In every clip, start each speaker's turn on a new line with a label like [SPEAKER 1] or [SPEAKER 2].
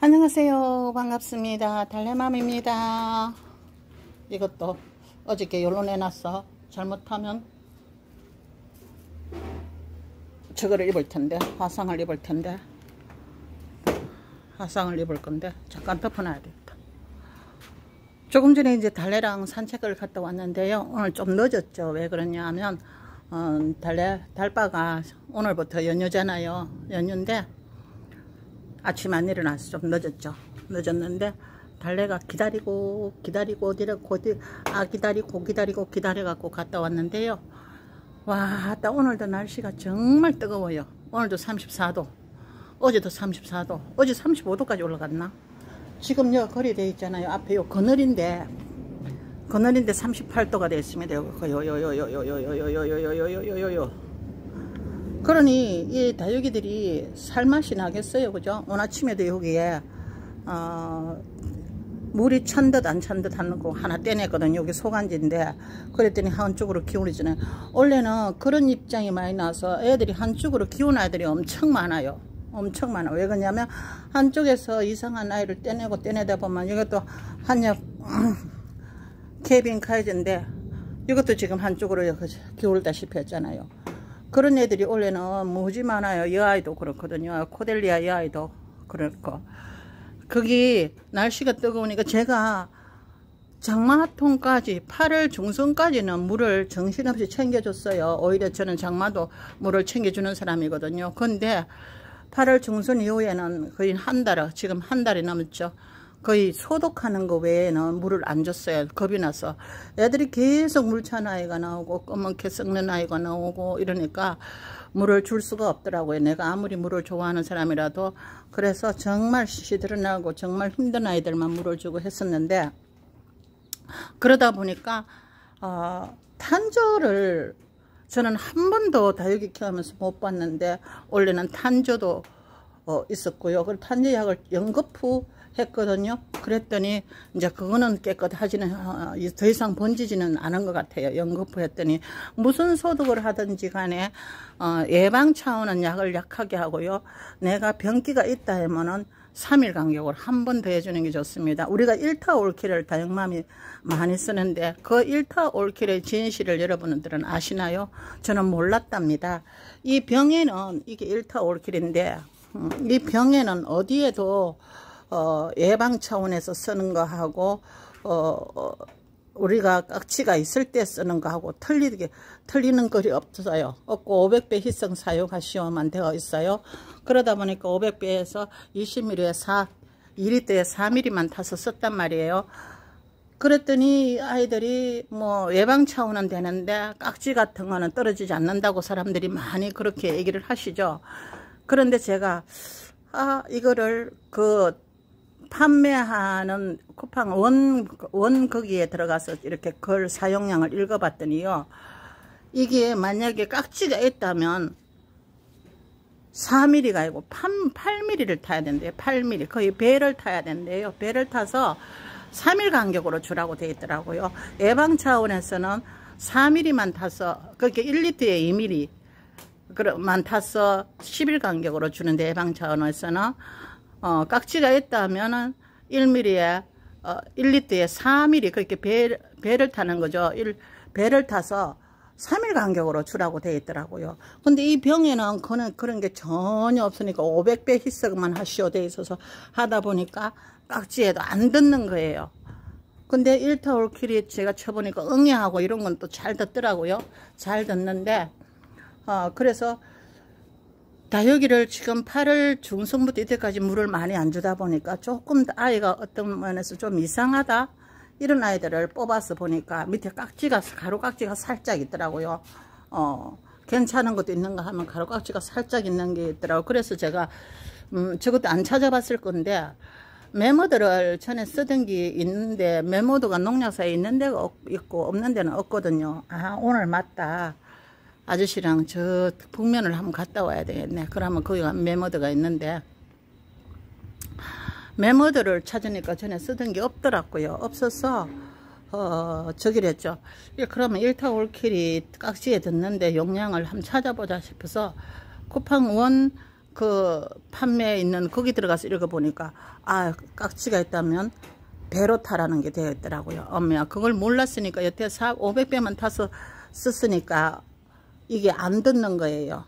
[SPEAKER 1] 안녕하세요. 반갑습니다. 달래맘입니다. 이것도 어저께 열로 내놨어. 잘못하면 저거를 입을 텐데, 화상을 입을 텐데, 화상을 입을 건데 잠깐 덮어놔야겠다. 조금 전에 이제 달래랑 산책을 갔다 왔는데요. 오늘 좀 늦었죠. 왜 그러냐 하면 달빠가 오늘부터 연휴잖아요. 연휴인데 아침 안 일어나서 좀 늦었는데 달래가 기다리고 기다려갖고 갔다 왔는데요. 와, 딱 오늘도 날씨가 정말 뜨거워요. 오늘도 34도, 어제도 34도, 어제 35도까지 올라갔나? 지금 요 거리대 있잖아요. 앞에 요 그늘인데 38도가 됐습니다. 요요요요요요요요요요요요요요. 그러니 이 다육이들이 살맛이 나겠어요, 그죠? 오늘 아침에도 여기에 물이 찬 듯 안 찬 듯 하는 거 하나 떼냈거든요. 여기 소간지인데 그랬더니 한쪽으로 기울이잖아요. 원래는 그런 입장이 많이 나서 애들이 한쪽으로 기운 아이들이 엄청 많아요. 엄청 많아. 왜 그러냐면 한쪽에서 이상한 아이를 떼내다 보면 이것도 한엽 케빈 카이즈인데 이것도 지금 한쪽으로 기울다시피 했잖아요. 그런 애들이 원래는 무지 많아요. 여아이도 그렇거든요. 코델리아 여아이도 그렇고. 거기 날씨가 뜨거우니까 제가 장마통까지 8월 중순까지는 물을 정신없이 챙겨줬어요. 오히려 저는 장마도 물을 챙겨주는 사람이거든요. 근데 8월 중순 이후에는 거의 지금 한 달이 넘었죠. 거의 소독하는 거 외에는 물을 안 줬어요. 겁이 나서. 애들이 계속 물 찬 아이가 나오고 검은게 썩는 아이가 나오고 이러니까 물을 줄 수가 없더라고요. 내가 아무리 물을 좋아하는 사람이라도. 그래서 정말 시들어나고 정말 힘든 아이들만 물을 주고 했었는데, 그러다 보니까 탄저를 저는 한 번도 다육이 키우면서 못 봤는데 원래는 탄저도 있었고요. 그리고 탄저약을 연거푸 했거든요. 그랬더니 이제 그거는 깨끗하지는 더 이상 번지지는 않은 것 같아요. 연거푸 했더니 무슨 소독을 하든지 간에 예방 차원은 약을 약하게 하고요. 내가 병기가 있다 하면은 3일 간격으로 한 번 더 해주는 게 좋습니다. 우리가 1타 올킬을 다육맘이 많이 쓰는데 그 1타 올킬의 진실을 여러분들은 아시나요? 저는 몰랐답니다. 이 병에는 이게 1타 올킬인데 이 병에는 어디에도 예방 차원에서 쓰는 거하고 우리가 깍지가 있을 때 쓰는 거하고 틀리는 것이 없어요. 없고 500배 희석 사용하시오만 되어 있어요. 그러다 보니까 500배에서 20ml에 2리터에 4ml만 타서 썼단 말이에요. 그랬더니 아이들이 뭐 예방 차원은 되는데 깍지 같은 거는 떨어지지 않는다고 사람들이 많이 그렇게 얘기를 하시죠. 그런데 제가 이거를 판매하는 쿠팡 원 거기에 들어가서 이렇게 글 사용량을 읽어봤더니요. 이게 만약에 깍지가 있다면 4mm가 아니고 8mm를 타야 된대요. 8mm. 거의 배를 타야 된대요. 배를 타서 3일 간격으로 주라고 되어 있더라고요. 예방 차원에서는 4mm만 타서 그렇게 1리터에 2mm만 타서 10일 간격으로 주는데 예방 차원에서는 깍지가 있다면은 1mm에 1리터에 4mm 그렇게 배를 타는 거죠. 배를 타서 3일 간격으로 주라고 되어 있더라고요. 근데 이 병에는 그런 게 전혀 없으니까 500배 희석만 하시오 되어 있어서 하다 보니까 깍지에도 안 듣는 거예요. 근데 1타 올킬이 제가 쳐보니까 응애하고 이런 건 또 잘 듣더라고요. 잘 듣는데 그래서 다육이를 지금 8월 중순부터 이때까지 물을 많이 안 주다 보니까 조금 아이가 어떤 면에서 좀 이상하다 이런 아이들을 뽑아서 보니까 밑에 가루 깍지가 살짝 있더라고요. 괜찮은 것도 있는가 하면 가루 깍지가 살짝 있는 게 있더라고요. 그래서 제가 저것도 안 찾아봤을 건데 메모드를 전에 쓰던 게 있는데 메모드가 농약사에 있는 데가 있고 없는 데는 없거든요. 오늘 맞다. 아저씨랑 저 북면을 한번 갔다 와야 되겠네. 그러면 거기가 메모드가 있는데 메모드를 찾으니까 전에 쓰던 게 없더라고요. 없어서 저기랬죠. 그러면 1타 올킬이 깍지에 듣는데 용량을 한번 찾아보자 싶어서 쿠팡 원 그 판매에 있는 거기 들어가서 읽어보니까 아 깍지가 있다면 배로 타라는 게 되어 있더라고요. 엄마야 그걸 몰랐으니까 여태 500배만 타서 썼으니까 이게 안 듣는 거예요.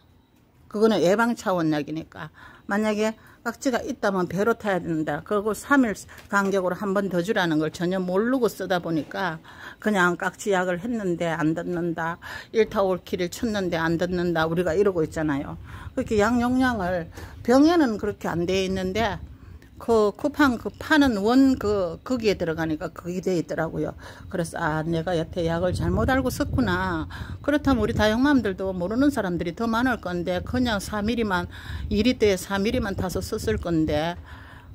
[SPEAKER 1] 그거는 예방 차원약이니까 만약에 깍지가 있다면 배로 타야 된다. 그리고 3일 간격으로 한 번 더 주라는 걸 전혀 모르고 쓰다 보니까 그냥 깍지약을 했는데 안 듣는다. 1타올키를 쳤는데 안 듣는다. 우리가 이러고 있잖아요. 그렇게 약 용량을 병에는 그렇게 안 돼 있는데 그 쿠팡 그 파는 거기에 들어가니까 그게 돼 있더라고요. 그래서 아 내가 여태 약을 잘못 알고 썼구나. 그렇다면 우리 다육맘들도 모르는 사람들이 더 많을 건데 그냥 4mm만 2리터에 4mm만 타서 썼을 건데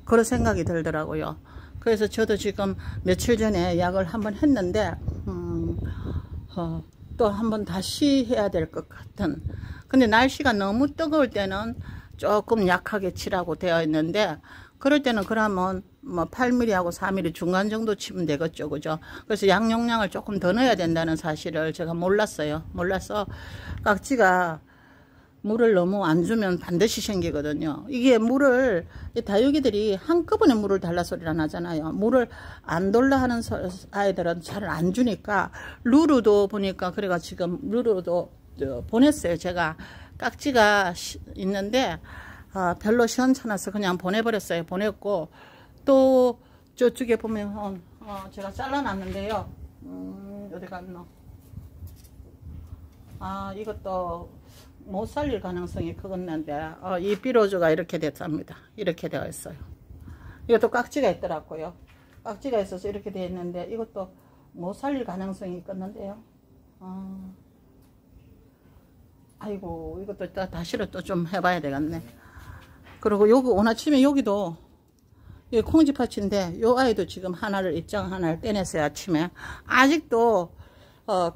[SPEAKER 1] 그런 생각이 들더라고요. 그래서 저도 지금 며칠 전에 약을 한번 했는데 또 한번 다시 해야 될 것 같은. 근데 날씨가 너무 뜨거울 때는 조금 약하게 치라고 되어 있는데 그럴 때는 그러면 뭐 8mm하고 4mm 중간 정도 치면 되겠죠. 그죠? 그래서 약 용량을 조금 더 넣어야 된다는 사실을 제가 몰랐어요. 몰라서 깍지가 물을 너무 안 주면 반드시 생기거든요. 이게 물을 다육이들이 한꺼번에 물을 달라 소리를 안 하잖아요. 물을 안 돌라 하는 아이들은 잘 안 주니까 루루도 보니까 그래가 지금 루루도 보냈어요. 제가 깍지가 있는데 별로 시원찮아서 그냥 보내버렸어요. 보냈고 또 저쪽에 보면 제가 잘라놨는데요. 어디 갔노? 아 이것도 못 살릴 가능성이 크겠는데 이 비로즈가 이렇게 됐답니다. 이렇게 되어 있어요. 이것도 깍지가 있더라고요. 깍지가 있어서 이렇게 되어 있는데 이것도 못 살릴 가능성이 있겠는데요. 아이고 이것도 다시로 또 좀 해봐야 되겠네. 그리고 요거 오늘 아침에 여기도 이 콩쥐팥인데 요 아이도 지금 입장 하나를 떼냈어요. 아침에 아직도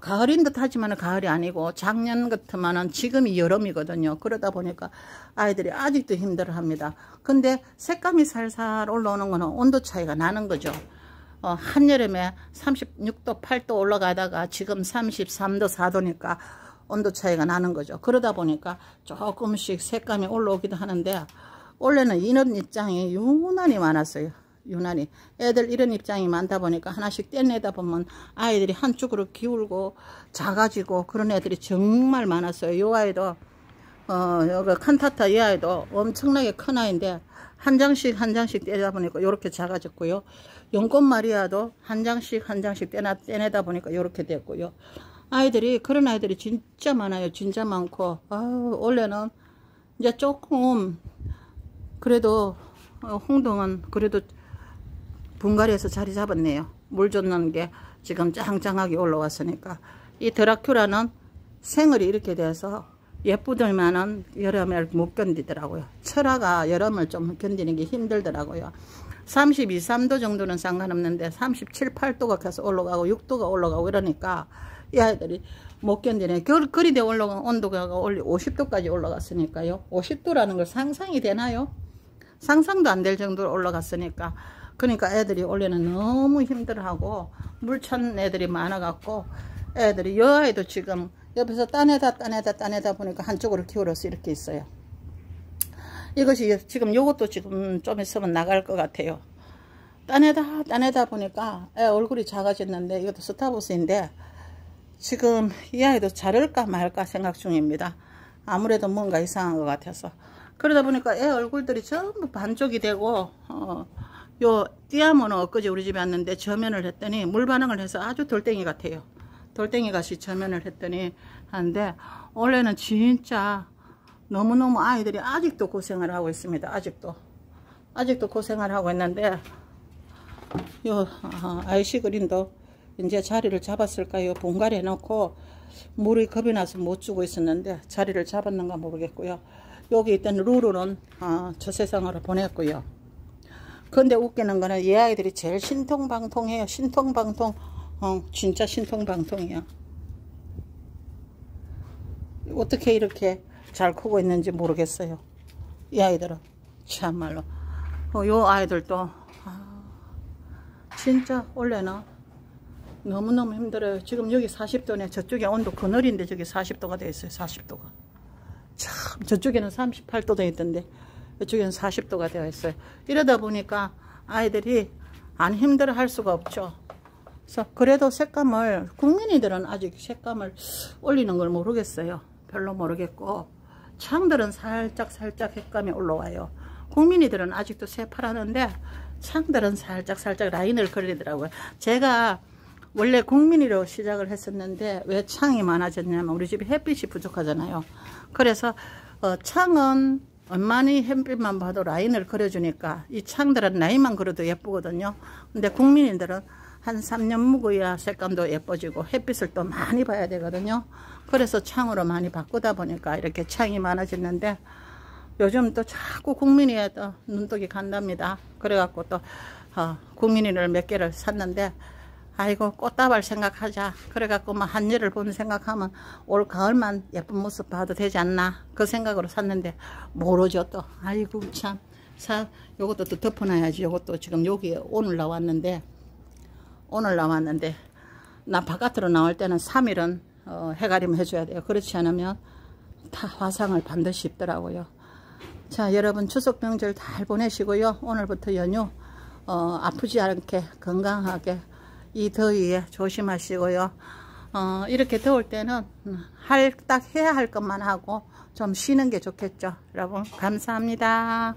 [SPEAKER 1] 가을인 듯 하지만 가을이 아니고 작년 같으면은 지금이 여름이거든요. 그러다 보니까 아이들이 아직도 힘들어 합니다. 근데 색감이 살살 올라오는 거는 온도 차이가 나는 거죠. 한여름에 36도 8도 올라가다가 지금 33도 4도니까 온도 차이가 나는 거죠. 그러다 보니까 조금씩 색감이 올라오기도 하는데 원래는 이런 입장이 유난히 많았어요. 유난히 애들 이런 입장이 많다 보니까 하나씩 떼내다 보면 아이들이 한쪽으로 기울고 작아지고 그런 애들이 정말 많았어요. 이 아이도 여기 칸타타 이 아이도 엄청나게 큰 아이인데 한 장씩 떼다 보니까 이렇게 작아졌고요. 연꽃 마리아도 한 장씩 떼내다 보니까 이렇게 됐고요. 아이들이 그런 아이들이 진짜 많아요. 진짜 많고 원래는 이제 조금 그래도 홍동은 그래도 분갈이에서 자리 잡았네요. 물 줬는 게 지금 짱짱하게 올라왔으니까. 이 드라큘라는 생얼이 이렇게 돼서 예쁘더만은 여름을 못 견디더라고요. 철화가 여름을 좀 견디는 게 힘들더라고요. 32, 3도 정도는 상관없는데 37, 8도가 계속 올라가고 6도가 올라가고 이러니까 이 아이들이 못 견디네. 그리대 올라간 온도가 50도까지 올라갔으니까요. 50도라는 걸 상상이 되나요? 상상도 안 될 정도로 올라갔으니까. 그러니까 애들이 원래는 너무 힘들어하고 물 찬 애들이 많아갖고 애들이 여 아이도 지금 옆에서 따내다 보니까 한쪽으로 기울어서 이렇게 있어요. 이것이 지금 요것도 지금 좀 있으면 나갈 것 같아요. 따내다 보니까 애 얼굴이 작아졌는데 이것도 스타버스인데 지금 이 아이도 자를까 말까 생각 중입니다. 아무래도 뭔가 이상한 것 같아서. 그러다 보니까 애 얼굴들이 전부 반쪽이 되고 요 띠아모는 엊그제 우리 집에 왔는데 저면을 했더니 물 반응을 해서 아주 돌덩이 같아요. 돌덩이 같이 저면을 했더니 하는데 원래는 진짜 너무너무 아이들이 아직도 고생을 하고 있습니다. 아직도 고생을 하고 있는데 요 아이시 그린도 이제 자리를 잡았을까요? 분갈이 해놓고 물이 겁이 나서 못 주고 있었는데 자리를 잡았는가 모르겠고요. 여기 있던 루루는 저 세상으로 보냈고요. 근데 웃기는 거는 이 아이들이 제일 신통방통해요. 신통방통. 진짜 신통방통이에요. 어떻게 이렇게 잘 크고 있는지 모르겠어요. 이 아이들은 참말로. 요 아이들도 진짜 원래는 너무너무 힘들어요. 지금 여기 40도네. 저쪽에 온도 그늘인데 저기 40도가 되어 있어요. 40도가. 참 저쪽에는 38도 되어 있던데 이쪽에는 40도가 되어 있어요. 이러다 보니까 아이들이 안 힘들어 할 수가 없죠. 그래서 그래도 색감을, 국민이들은 아직 색감을 올리는 걸 모르겠어요. 별로 모르겠고, 창들은 살짝 색감이 올라와요. 국민이들은 아직도 새파랗는데 창들은 살짝 라인을 그리더라고요. 제가 원래 국민이로 시작을 했었는데 왜 창이 많아졌냐면 우리 집에 햇빛이 부족하잖아요. 그래서 창은 얼마니 햇빛만 봐도 라인을 그려주니까 이 창들은 라인만 그려도 예쁘거든요. 근데 국민이들은 한 3년 묵어야 색감도 예뻐지고 햇빛을 또 많이 봐야 되거든요. 그래서 창으로 많이 바꾸다 보니까 이렇게 창이 많아졌는데, 요즘 또 자꾸 국민이에 또 눈독이 간답니다. 그래갖고 또 국민이를 몇 개를 샀는데, 아이고 꽃다발 생각하자. 그래갖고 뭐 한여를 보는 생각하면 올 가을만 예쁜 모습 봐도 되지 않나, 그 생각으로 샀는데 모르죠 또. 아이고 참. 요것도 또 덮어놔야지. 요것도 지금 여기에 오늘 나왔는데 나 바깥으로 나올 때는 3일은 해가림 해줘야 돼요. 그렇지 않으면 다 화상을 반드시 입더라고요. 자, 여러분 추석 명절 잘 보내시고요. 오늘부터 연휴 아프지 않게 건강하게 이 더위에 조심하시고요. 이렇게 더울 때는 딱 해야 할 것만 하고 좀 쉬는 게 좋겠죠. 여러분 감사합니다.